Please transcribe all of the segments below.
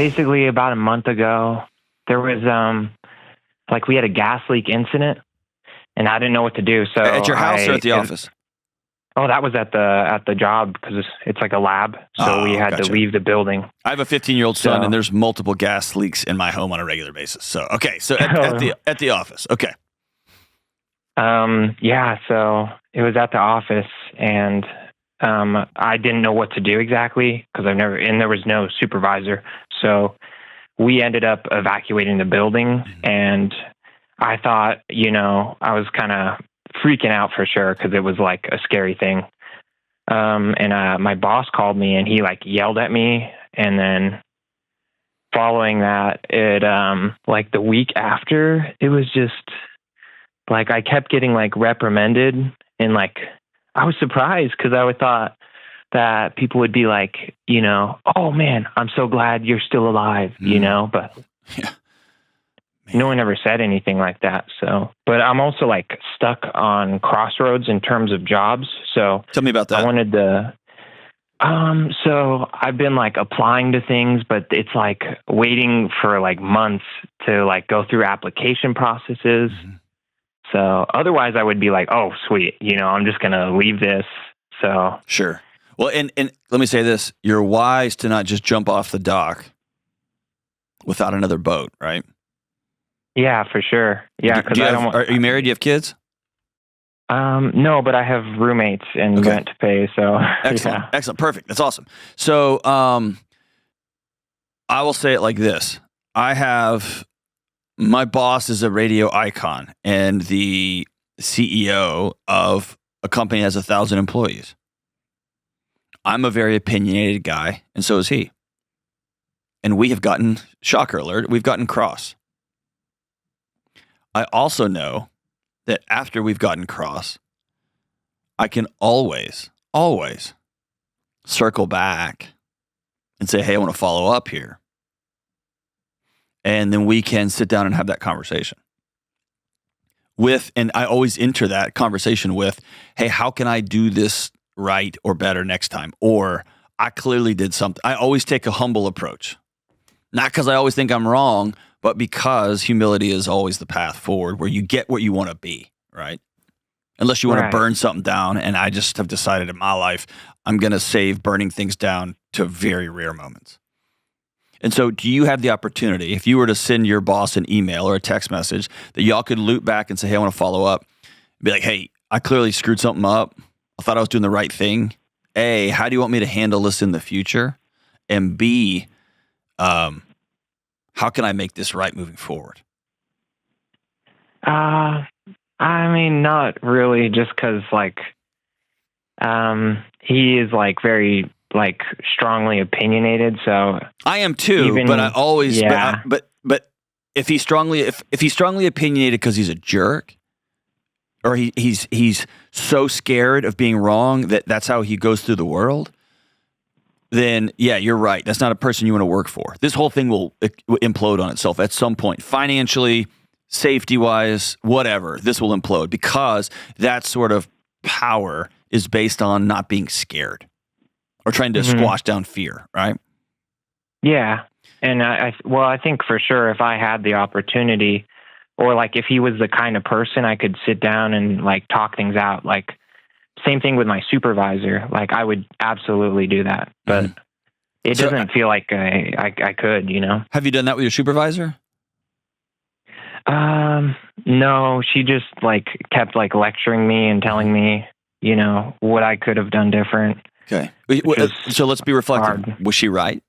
basically about a month ago, there was like we had a gas leak incident, and I didn't know what to do. So at your house or at the office? Oh, that was at the job because it's like a lab, so we had to leave the building. I have a 15-year-old son, and there's multiple gas leaks in my home on a regular basis. So so at the office, okay. Yeah, so it was at the office, and I didn't know what to do exactly because there was no supervisor. So we ended up evacuating the building, and I thought, I was kind of freaking out for sure because it was like a scary thing. And my boss called me, and he like yelled at me, and then following that, it like the week after, it was just like I kept getting like reprimanded, and like I was surprised because I would thought that people would be like, oh man, I'm so glad you're still alive, but yeah. No one ever said anything like that. So, but I'm also like stuck on crossroads in terms of jobs. So tell me about that. I wanted to, so I've been like applying to things, but it's like waiting for like months to like go through application processes. Mm-hmm. So otherwise I would be like, oh, sweet. I'm just going to leave this. So sure. Well, and let me say this, you're wise to not just jump off the dock without another boat, right? Yeah, for sure. Yeah. Are you married? Do you have kids? No, but I have roommates and rent to pay. So excellent. Yeah. Excellent. Perfect. That's awesome. So, I will say it like this. My boss is a radio icon and the CEO of a company that has 1,000 employees. I'm a very opinionated guy, and so is he. And we have gotten, shocker alert, we've gotten cross. I also know that after we've gotten cross, I can always circle back and say, hey, I want to follow up here. And then we can sit down and have that conversation. And I always enter that conversation with, hey, how can I do this right or better next time? Or I clearly did something. I always take a humble approach. Not because I always think I'm wrong, but because humility is always the path forward where you get what you want to be, right? Unless you want to burn something down. And I just have decided in my life, I'm going to save burning things down to very rare moments. And so do you have the opportunity, if you were to send your boss an email or a text message, that y'all could loop back and say, hey, I want to follow up, be like, hey, I clearly screwed something up. I thought I was doing the right thing. A, how do you want me to handle this in the future? And B, how can I make this right moving forward? I mean, not really, just because like he is like very like strongly opinionated. So I am too, but I always but if he's strongly opinionated because he's a jerk, or he's so scared of being wrong that's how he goes through the world, then yeah, you're right. That's not a person you want to work for. This whole thing will implode on itself at some point, financially, safety-wise, whatever. This will implode because that sort of power is based on not being scared or trying to squash down fear, right? Yeah. And I think for sure if I had the opportunity, or like if he was the kind of person I could sit down and like talk things out, like same thing with my supervisor, like I would absolutely do that. But it doesn't feel like I could, Have you done that with your supervisor? No, she just like kept like lecturing me and telling me, what I could have done different. Okay. So let's be reflective. Hard. Was she right?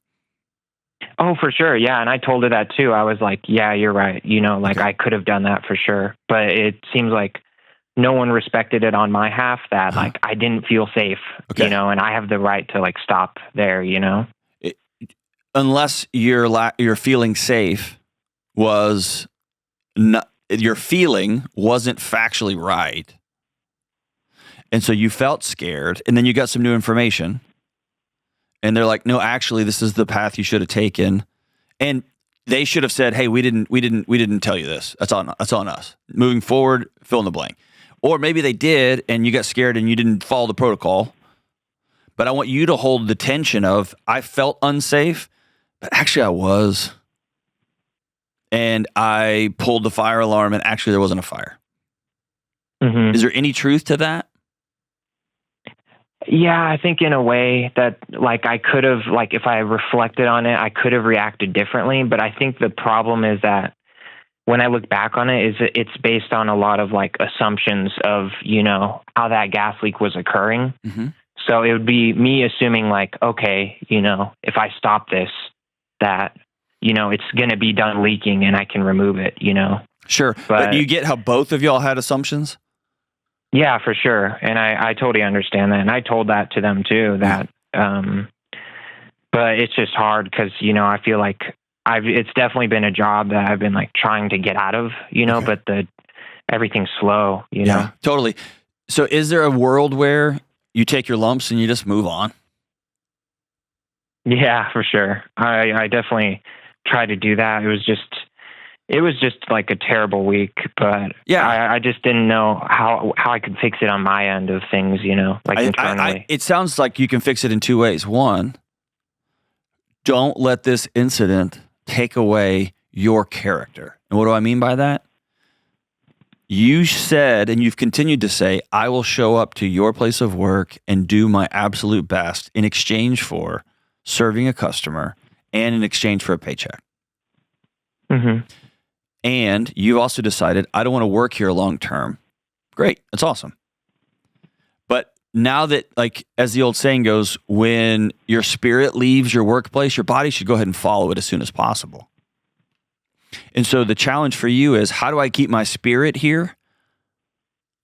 Oh, for sure. Yeah. And I told her that too. I was like, yeah, you're right. I could have done that for sure. But it seems like no one respected it on my half that like I didn't feel safe, and I have the right to like stop there, Unless your feeling safe was not, your feeling wasn't factually right. And so you felt scared, and then you got some new information, and they're like, no, actually, this is the path you should have taken. And they should have said, hey, we didn't tell you this. That's on us. Moving forward, fill in the blank. Or maybe they did, and you got scared and you didn't follow the protocol. But I want you to hold the tension of, I felt unsafe, But actually I was. And I pulled the fire alarm, and actually there wasn't a fire. Mm-hmm. Is there any truth to that? Yeah, I think in a way that like I could have, like if I reflected on it, I could have reacted differently. But I think the problem is that when I look back on it, is it's based on a lot of like assumptions of, how that gas leak was occurring. Mm-hmm. So it would be me assuming like, okay, if I stop this, that, it's going to be done leaking and I can remove it, Sure. But do you get how both of y'all had assumptions? Yeah, for sure. And I totally understand that. And I told that to them too, that, but it's just hard because, I feel like it's definitely been a job that I've been like trying to get out of, Okay. but everything's slow, Yeah, totally. So is there a world where you take your lumps and you just move on? Yeah, for sure. I definitely tried to do that. It was just like a terrible week, but Yeah. I just didn't know how I could fix it on my end of things, like internally. It sounds like you can fix it in two ways. One, don't let this incident take away your character. And what do I mean by that? You said, and you've continued to say, I will show up to your place of work and do my absolute best in exchange for serving a customer and in exchange for a paycheck. Mm-hmm. And you've also decided, I don't want to work here long term. Great. That's awesome. But now that, like, as the old saying goes, when your spirit leaves your workplace, your body should go ahead and follow it as soon as possible. And so the challenge for you is, how do I keep my spirit here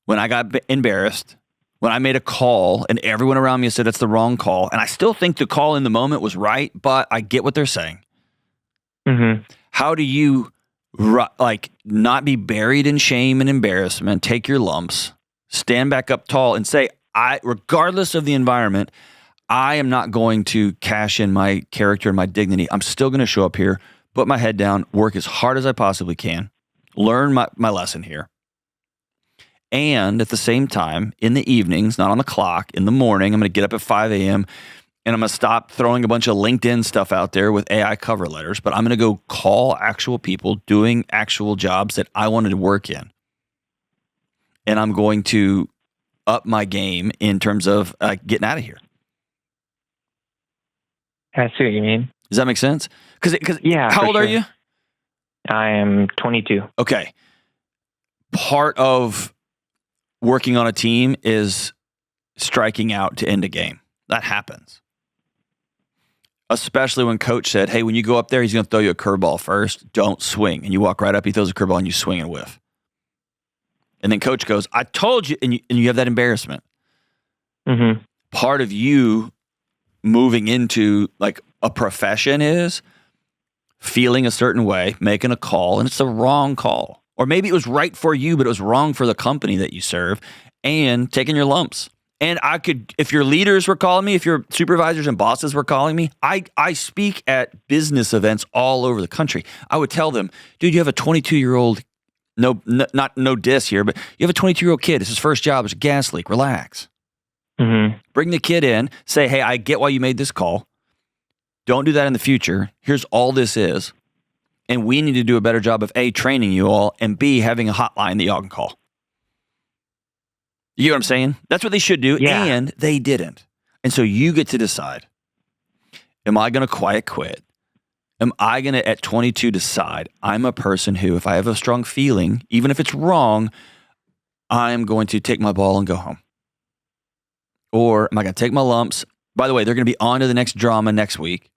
when I got embarrassed, when I made a call and everyone around me said that's the wrong call, and I still think the call in the moment was right, but I get what they're saying. Mm-hmm. How do you not be buried in shame and embarrassment, take your lumps, stand back up tall and say, regardless of the environment, I am not going to cash in my character and my dignity. I'm still going to show up here, put my head down, work as hard as I possibly can, learn my lesson here. And at the same time, in the evenings, not on the clock, in the morning, I'm going to get up at 5 a.m. and I'm going to stop throwing a bunch of LinkedIn stuff out there with AI cover letters, but I'm going to go call actual people doing actual jobs that I wanted to work in. And I'm going to up my game in terms of getting out of here. I see what you mean. Does that make sense? Because yeah, how old are you? I am 22. Okay. Part of working on a team is striking out to end a game. That happens. Especially when coach said, hey, when you go up there, he's going to throw you a curveball first. Don't swing. And you walk right up, he throws a curveball and you swing and whiff. And then coach goes, I told you, and you have that embarrassment. Mm-hmm. Part of you moving into like a profession is feeling a certain way, making a call, and it's the wrong call. Or maybe it was right for you, but it was wrong for the company that you serve, and taking your lumps. And I could, if your leaders were calling me, if your supervisors and bosses were calling me, I speak at business events all over the country. I would tell them, dude, you have a 22-year-old, no diss here, but you have a 22-year-old kid. It's his first job. It's a gas leak. Relax. Mm-hmm. Bring the kid in. Say, hey, I get why you made this call. Don't do that in the future. Here's all this is. And we need to do a better job of A, training you all, and B, having a hotline that y'all can call. You get what I'm saying? That's what they should do, yeah. And they didn't. And so you get to decide, am I going to quiet quit? Am I going to, at 22, decide I'm a person who, if I have a strong feeling, even if it's wrong, I'm going to take my ball and go home? Or am I going to take my lumps? By the way, they're going to be on to the next drama next week.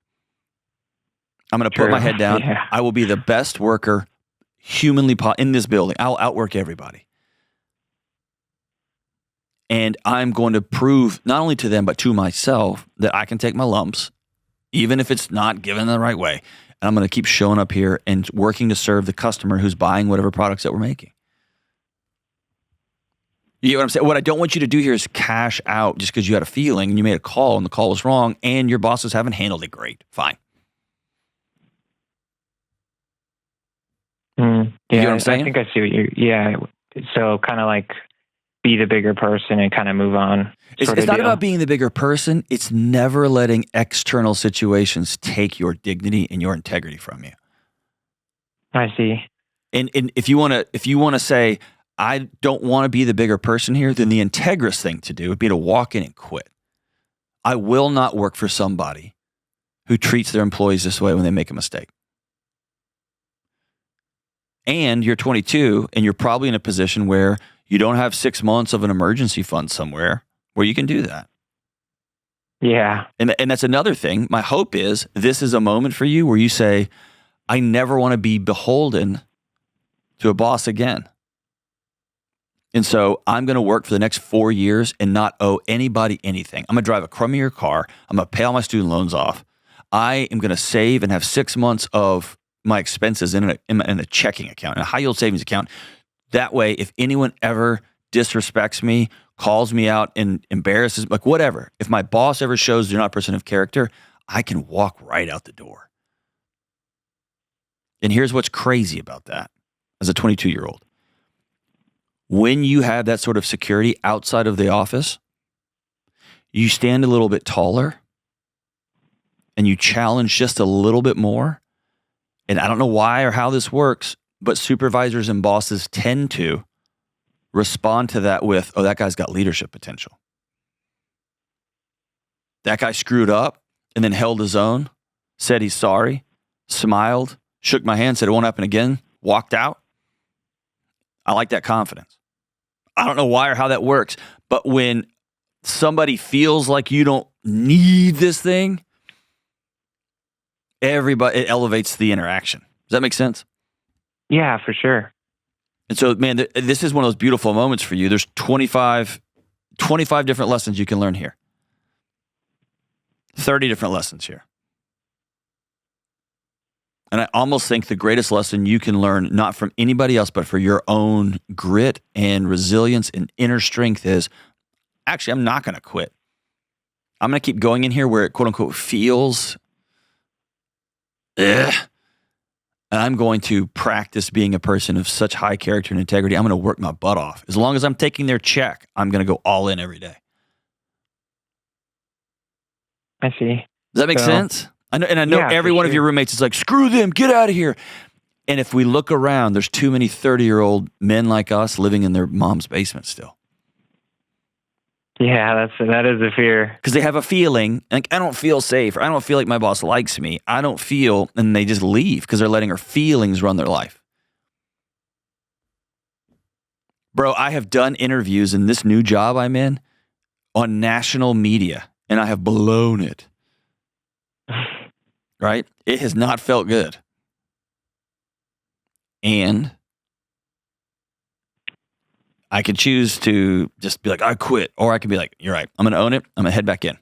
I'm going to put my head down. Yeah. I will be the best worker humanly in this building. I'll outwork everybody. And I'm going to prove not only to them, but to myself that I can take my lumps, even if it's not given the right way. And I'm going to keep showing up here and working to serve the customer who's buying whatever products that we're making. You know what I'm saying? What I don't want you to do here is cash out just because you had a feeling and you made a call and the call was wrong and your bosses haven't handled it great. Fine. Yeah, you know what I'm saying? I think I see what you're. Yeah, so kind of like be the bigger person and kind of move on. It's not about being the bigger person. It's never letting external situations take your dignity and your integrity from you. I see. And if you want to say, I don't want to be the bigger person here, then the integrous thing to do would be to walk in and quit. I will not work for somebody who treats their employees this way when they make a mistake. And you're 22 and you're probably in a position where you don't have 6 months of an emergency fund somewhere where you can do that. Yeah. And that's another thing. My hope is this is a moment for you where you say, I never want to be beholden to a boss again. And so I'm going to work for the next 4 years and not owe anybody anything. I'm going to drive a crummier car. I'm going to pay all my student loans off. I am going to save and have 6 months of my expenses in a checking account, in a high yield savings account. That way, if anyone ever disrespects me, calls me out and embarrasses, like whatever, if my boss ever shows they're not a person of character, I can walk right out the door. And here's what's crazy about that as a 22-year-old. When you have that sort of security outside of the office, you stand a little bit taller and you challenge just a little bit more. And I don't know why or how this works, but supervisors and bosses tend to respond to that with, oh, that guy's got leadership potential. That guy screwed up and then held his own, said he's sorry, smiled, shook my hand, said it won't happen again, walked out. I like that confidence. I don't know why or how that works, but when somebody feels like you don't need this thing, it elevates the interaction. Does that make sense? Yeah, for sure. And so, man, this is one of those beautiful moments for you. There's 25 different lessons you can learn here. 30 different lessons here. And I almost think the greatest lesson you can learn, not from anybody else, but for your own grit and resilience and inner strength is, actually, I'm not going to quit. I'm going to keep going in here where it, quote unquote, feels, and I'm going to practice being a person of such high character and integrity. I'm going to work my butt off. As long as I'm taking their check, I'm going to go all in every day. I see. Does that make sense? I know every one of your roommates is like, screw them, get out of here. And if we look around, there's too many 30-year-old men like us living in their mom's basement still. Yeah, that is a fear. Because they have a feeling, like, I don't feel safe, or I don't feel like my boss likes me. I don't feel, and they just leave because they're letting her feelings run their life. Bro, I have done interviews in this new job I'm in on national media, and I have blown it. Right? It has not felt good. And I could choose to just be like, I quit. Or I could be like, you're right. I'm going to own it. I'm going to head back in.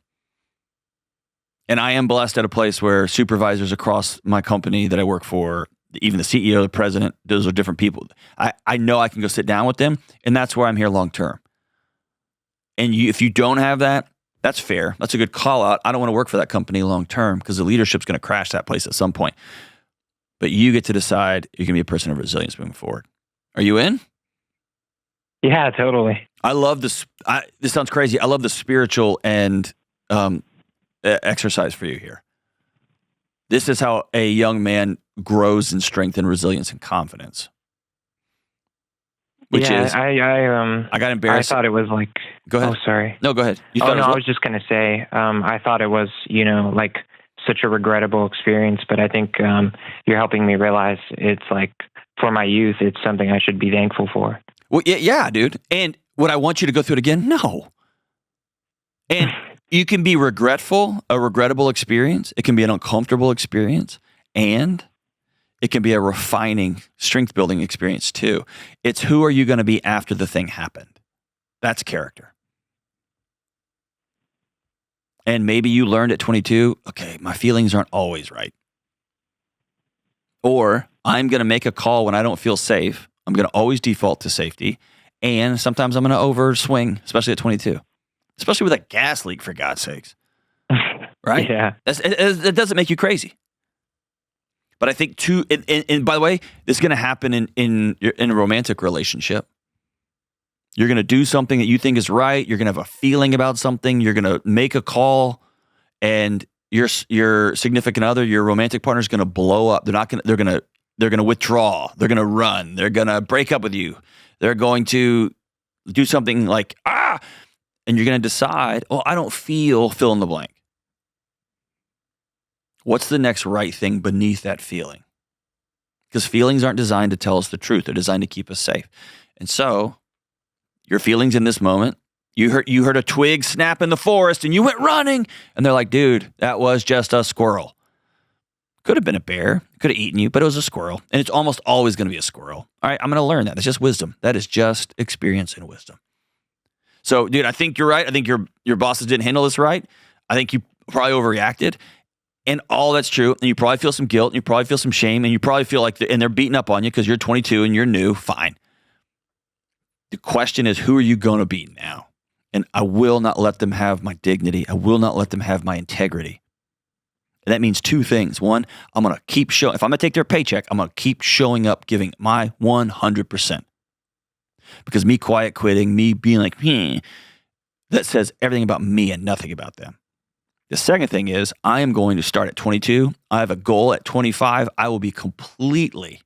And I am blessed at a place where supervisors across my company that I work for, even the CEO, the president, those are different people. I know I can go sit down with them, and that's where I'm here long term. And if you don't have that, that's fair. That's a good call out. I don't want to work for that company long term because the leadership's going to crash that place at some point. But you get to decide you're going to be a person of resilience moving forward. Are you in? Yeah, totally. I love this. This sounds crazy. I love the spiritual and exercise for you here. This is how a young man grows in strength and resilience and confidence. Which is, I got embarrassed. I thought it was like, go ahead. Oh, sorry. No, go ahead. I was just going to say, I thought it was, like such a regrettable experience, but I think you're helping me realize it's like for my youth, it's something I should be thankful for. Well, yeah, dude. And would I want you to go through it again? No. And you can be regretful, a regrettable experience. It can be an uncomfortable experience, and it can be a refining, strength-building experience too. It's who are you going to be after the thing happened? That's character. And maybe you learned at 22, okay, my feelings aren't always right. Or I'm going to make a call when I don't feel safe. I'm going to always default to safety. And sometimes I'm going to overswing, especially at 22. Especially with a gas leak, for God's sakes. Right? Yeah. It doesn't make you crazy. But I think too, and by the way, this is going to happen in a romantic relationship. You're going to do something that you think is right. You're going to have a feeling about something. You're going to make a call, and your significant other, your romantic partner, is going to blow up. They're going to withdraw. They're going to run. They're going to break up with you. They're going to do something like, and you're going to decide, oh, I don't feel fill in the blank. What's the next right thing beneath that feeling? Because feelings aren't designed to tell us the truth. They're designed to keep us safe. And so your feelings in this moment, you heard a twig snap in the forest and you went running. And they're like, dude, that was just a squirrel. Could have been a bear, could have eaten you, but it was a squirrel. And it's almost always going to be a squirrel. All right, I'm going to learn that. That's just wisdom. That is just experience and wisdom. So, dude, I think you're right. I think your bosses didn't handle this right. I think you probably overreacted. And all that's true. And you probably feel some guilt, and you probably feel some shame, and you probably feel like and they're beating up on you because you're 22 and you're new. Fine. The question is, who are you going to be now? And I will not let them have my dignity. I will not let them have my integrity. And that means two things. One, I'm going to keep showing. If I'm going to take their paycheck, I'm going to keep showing up, giving my 100%. Because me quiet quitting, me being like, that says everything about me and nothing about them. The second thing is, I am going to start at 22. I have a goal at 25. I will be completely,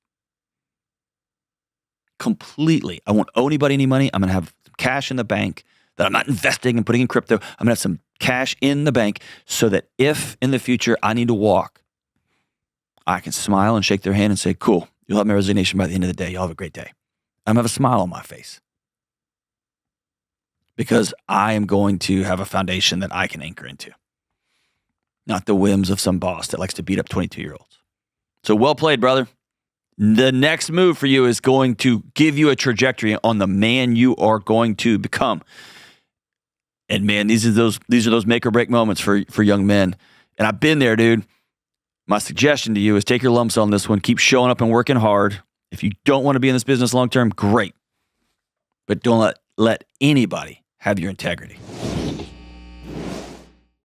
I won't owe anybody any money. I'm going to have cash in the bank that I'm not investing and putting in crypto. I'm going to have some cash in the bank so that if in the future I need to walk, I can smile and shake their hand and say, cool, you'll have my resignation by the end of the day. You'll have a great day. I'm going to have a smile on my face because I am going to have a foundation that I can anchor into. Not the whims of some boss that likes to beat up 22-year-olds. So well played, brother. The next move for you is going to give you a trajectory on the man you are going to become. And man, these are those make or break moments for young men. And I've been there, dude. My suggestion to you is take your lumps on this one. Keep showing up and working hard. If you don't want to be in this business long term, great. But don't let anybody have your integrity.